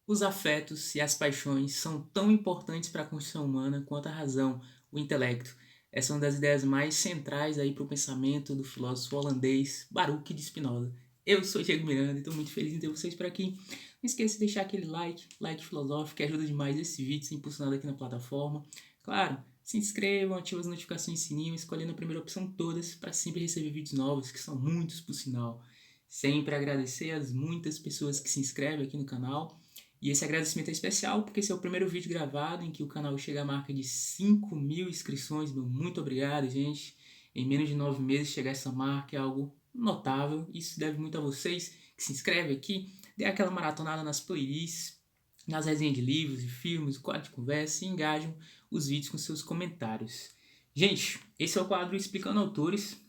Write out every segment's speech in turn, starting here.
Os afetos e as paixões são tão importantes para a construção humana quanto a razão, o intelecto. Essa é uma das ideias mais centrais aí para o pensamento do filósofo holandês Baruch de Spinoza. Eu sou Diego Miranda e estou muito feliz em ter vocês por aqui. Não esqueça de deixar aquele like filosófico que ajuda demais esse vídeo a ser impulsionado aqui na plataforma. Claro, se inscrevam, ativem as notificações e sininho, escolhendo a primeira opção todas para sempre receber vídeos novos, que são muitos por sinal. Sempre agradecer as muitas pessoas que se inscrevem aqui no canal. E esse agradecimento é especial porque esse é o primeiro vídeo gravado em que o canal chega à marca de 5.000 inscrições. Meu muito obrigado, gente. Em menos de 9 meses chegar a essa marca é algo notável. Isso deve muito a vocês que se inscrevem aqui, dê aquela maratonada nas playlists, nas resenhas de livros e filmes, quadro de conversa e engajam os vídeos com seus comentários. Gente, esse é o quadro Explicando Autores.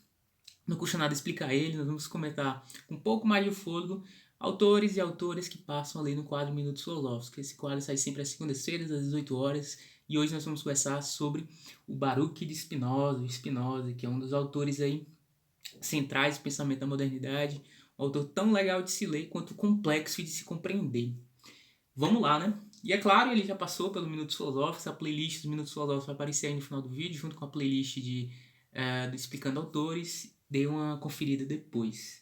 Não custa nada explicar ele, nós vamos comentar com um pouco mais de fôlego autores e autoras que passam ali no quadro Minutos Filosóficos. Esse quadro sai sempre às segundas-feiras, às 18 horas, e hoje nós vamos conversar sobre o Baruch de Spinoza, que é um dos autores aí centrais do pensamento da modernidade, um autor tão legal de se ler quanto complexo de se compreender. Vamos lá, né? E é claro, ele já passou pelo Minutos Filosóficos, a playlist dos Minutos Filosóficos vai aparecer aí no final do vídeo, junto com a playlist do Explicando Autores. Dê uma conferida depois.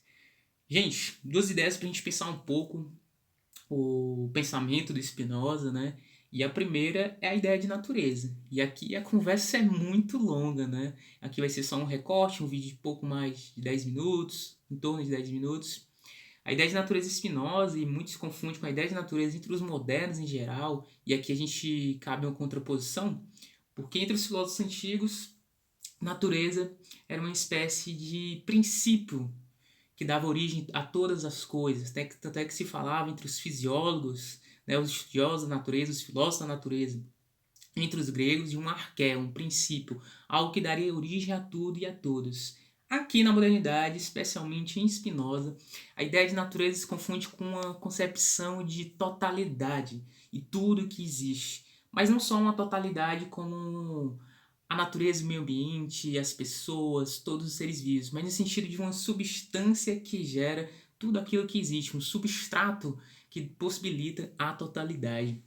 Gente, duas ideias para a gente pensar um pouco o pensamento do Spinoza, né? E a primeira é a ideia de natureza. E aqui a conversa é muito longa, né? Aqui vai ser só um recorte, um vídeo de pouco mais de 10 minutos, em torno de 10 minutos. A ideia de natureza Spinoza, e muitos confundem com a ideia de natureza entre os modernos em geral, e aqui a gente cabe uma contraposição, porque entre os filósofos antigos, natureza era uma espécie de princípio que dava origem a todas as coisas, né? Tanto é que se falava entre os fisiólogos, né, os estudiosos da natureza, os filósofos da natureza, entre os gregos, de um arqué, um princípio, algo que daria origem a tudo e a todos. Aqui na modernidade, especialmente em Spinoza, a ideia de natureza se confunde com uma concepção de totalidade e tudo que existe. Mas não só uma totalidade como a natureza, o meio ambiente, as pessoas, todos os seres vivos, mas no sentido de uma substância que gera tudo aquilo que existe, um substrato que possibilita a totalidade.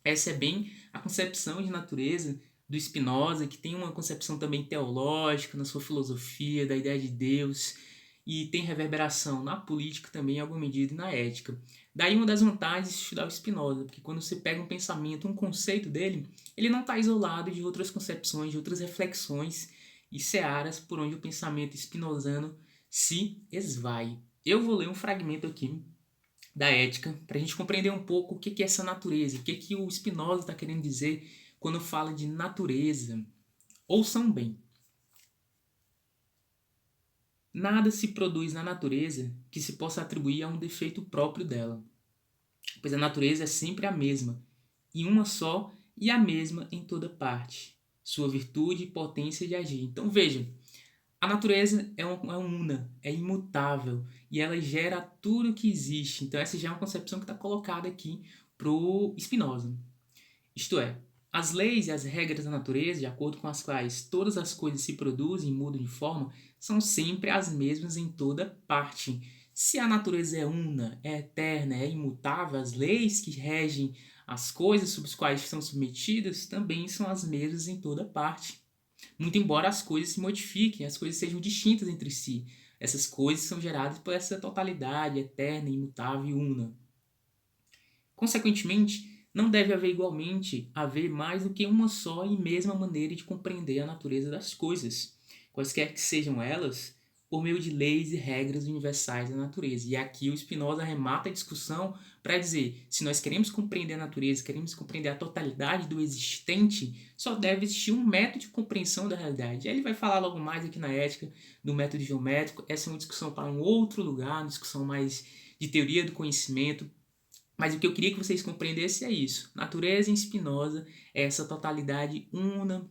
Essa é bem a concepção de natureza do Spinoza, que tem uma concepção também teológica na sua filosofia, da ideia de Deus, e tem reverberação na política também, em alguma medida, e na ética. Daí uma das vantagens de estudar o Spinoza, porque quando você pega um pensamento, um conceito dele, ele não está isolado de outras concepções, de outras reflexões e searas por onde o pensamento spinozano se esvai. Eu vou ler um fragmento aqui da ética, para a gente compreender um pouco o que é essa natureza, o que o Spinoza está querendo dizer quando fala de natureza. Ouçam bem. Nada se produz na natureza que se possa atribuir a um defeito próprio dela, pois a natureza é sempre a mesma, e uma só e a mesma em toda parte, sua virtude e potência de agir. Então veja, a natureza é una, é imutável e ela gera tudo que existe. Então essa já é uma concepção que está colocada aqui para o Spinoza. Isto é, as leis e as regras da natureza, de acordo com as quais todas as coisas se produzem e mudam de forma, são sempre as mesmas em toda parte. Se a natureza é una, é eterna, é imutável, as leis que regem as coisas sobre as quais estão submetidas também são as mesmas em toda parte. Muito embora as coisas se modifiquem, as coisas sejam distintas entre si. Essas coisas são geradas por essa totalidade eterna, imutável e una. Consequentemente, não deve haver igualmente haver mais do que uma só e mesma maneira de compreender a natureza das coisas, quaisquer que sejam elas, por meio de leis e regras universais da natureza. E aqui o Spinoza remata a discussão para dizer, se nós queremos compreender a natureza, queremos compreender a totalidade do existente, só deve existir um método de compreensão da realidade. Ele vai falar logo mais aqui na ética do método geométrico. Essa é uma discussão para um outro lugar, uma discussão mais de teoria do conhecimento. Mas o que eu queria que vocês compreendessem é isso. Natureza em Spinoza é essa totalidade una,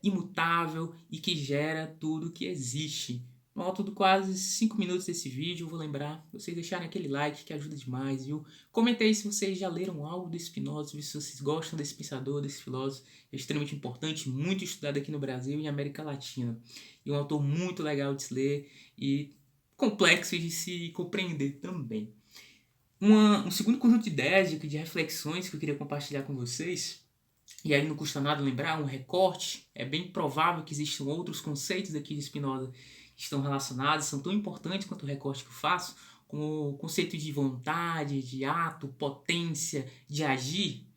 imutável e que gera tudo que existe. No alto de quase 5 minutos desse vídeo, eu vou lembrar vocês deixarem aquele like que ajuda demais, viu? Comentei se vocês já leram algo do Spinoza, se vocês gostam desse pensador, desse filósofo. É extremamente importante, muito estudado aqui no Brasil e na América Latina. E um autor muito legal de se ler e complexo de se compreender também. Um segundo conjunto de ideias, de reflexões que eu queria compartilhar com vocês, e aí não custa nada lembrar, um recorte, é bem provável que existam outros conceitos aqui de Spinoza que estão relacionados, são tão importantes quanto o recorte que eu faço, como o conceito de vontade, de ato, potência, de agir,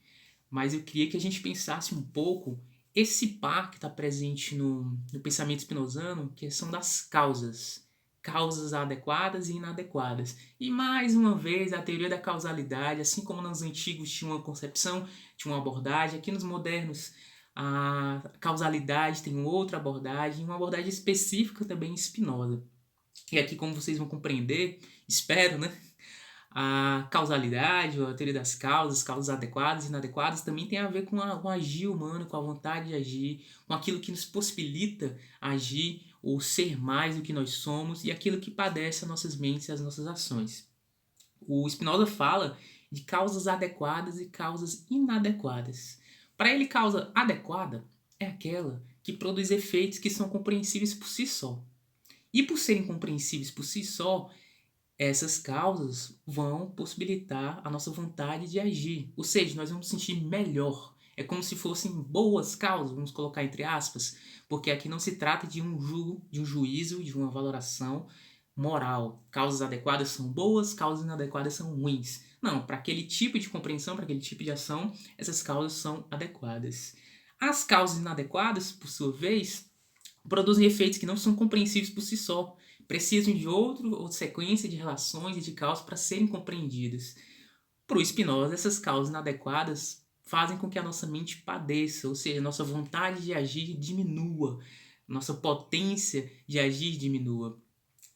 mas eu queria que a gente pensasse um pouco esse par que está presente no pensamento spinozano, que são das causas. Causas adequadas e inadequadas. E mais uma vez, a teoria da causalidade, assim como nos antigos tinha uma concepção, tinha uma abordagem, aqui nos modernos a causalidade tem outra abordagem, uma abordagem específica também em Spinoza. E aqui, como vocês vão compreender, espero, né? A causalidade, ou a teoria das causas, causas adequadas e inadequadas, também tem a ver com o agir humano, com a vontade de agir, com aquilo que nos possibilita agir ou ser mais do que nós somos e aquilo que padece as nossas mentes e as nossas ações. O Spinoza fala de causas adequadas e causas inadequadas. Para ele, causa adequada é aquela que produz efeitos que são compreensíveis por si só. E por serem compreensíveis por si só, essas causas vão possibilitar a nossa vontade de agir. Ou seja, nós vamos sentir melhor. É como se fossem boas causas, vamos colocar entre aspas, porque aqui não se trata de um julgo, de um juízo, de uma valoração moral. Causas adequadas são boas, causas inadequadas são ruins. Não, para aquele tipo de compreensão, para aquele tipo de ação, essas causas são adequadas. As causas inadequadas, por sua vez, produzem efeitos que não são compreensíveis por si só, precisam de outra sequência de relações e de causas para serem compreendidas. Para o Spinoza, essas causas inadequadas fazem com que a nossa mente padeça, ou seja, nossa vontade de agir diminua, nossa potência de agir diminua.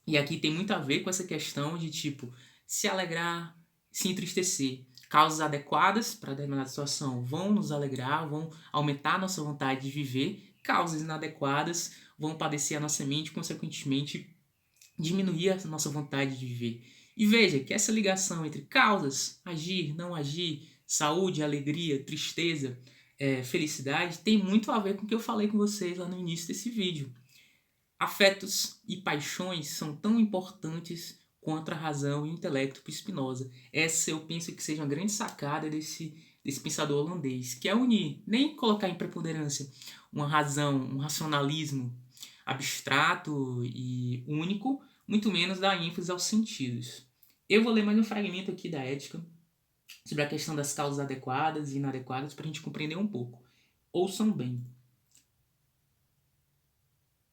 E aqui tem muito a ver com essa questão de tipo se alegrar, se entristecer. Causas adequadas para determinada situação vão nos alegrar, vão aumentar a nossa vontade de viver. Causas inadequadas vão padecer a nossa mente, consequentemente diminuir a nossa vontade de viver. E veja que essa ligação entre causas, agir, não agir, saúde, alegria, tristeza, felicidade, tem muito a ver com o que eu falei com vocês lá no início desse vídeo. Afetos e paixões são tão importantes quanto a razão e o intelecto para Spinoza. Essa eu penso que seja uma grande sacada desse pensador holandês, que é unir, nem colocar em preponderância uma razão, um racionalismo abstrato e único, muito menos dar ênfase aos sentidos. Eu vou ler mais um fragmento aqui da Ética sobre a questão das causas adequadas e inadequadas para a gente compreender um pouco. Ouçam bem.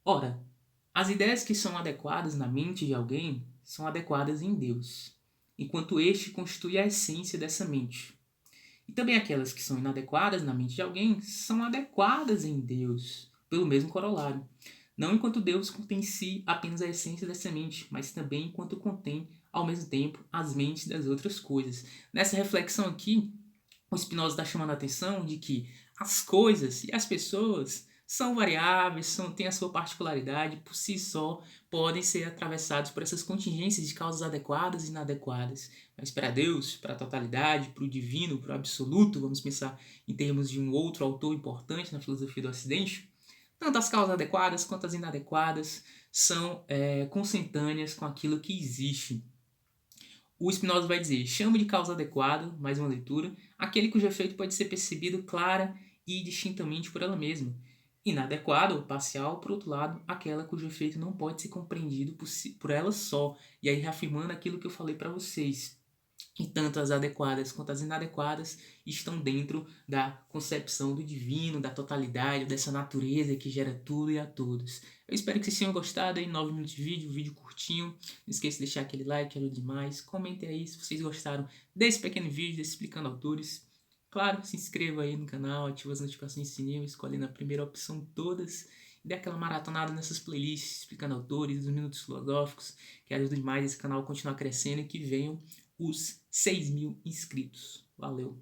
Ora, as ideias que são adequadas na mente de alguém são adequadas em Deus, enquanto este constitui a essência dessa mente. E também aquelas que são inadequadas na mente de alguém são adequadas em Deus, pelo mesmo corolário. Não enquanto Deus contém em si apenas a essência dessa mente, mas também enquanto contém, ao mesmo tempo, as mentes das outras coisas. Nessa reflexão aqui, o Spinoza está chamando a atenção de que as coisas e as pessoas são variáveis, têm a sua particularidade, por si só podem ser atravessados por essas contingências de causas adequadas e inadequadas. Mas para Deus, para a totalidade, para o divino, para o absoluto, vamos pensar em termos de um outro autor importante na filosofia do Ocidente, tanto as causas adequadas quanto as inadequadas são consentâneas com aquilo que existe. O Spinoza vai dizer, chamo de causa adequada, mais uma leitura, aquele cujo efeito pode ser percebido clara e distintamente por ela mesma. Inadequada ou parcial, por outro lado, aquela cujo efeito não pode ser compreendido por ela só. E aí reafirmando aquilo que eu falei para vocês. E tanto as adequadas quanto as inadequadas estão dentro da concepção do divino, da totalidade, dessa natureza que gera tudo e a todos. Eu espero que vocês tenham gostado aí, 9 minutos de vídeo curtinho. Não esqueça de deixar aquele like, ajuda demais. Comentem aí se vocês gostaram desse pequeno vídeo, desse explicando autores. Claro, se inscreva aí no canal, ative as notificações do sininho, escolhendo a primeira opção todas. E dê aquela maratonada nessas playlists, explicando autores, os minutos filosóficos, que ajuda demais esse canal a continuar crescendo e que venham os 6.000 inscritos. Valeu!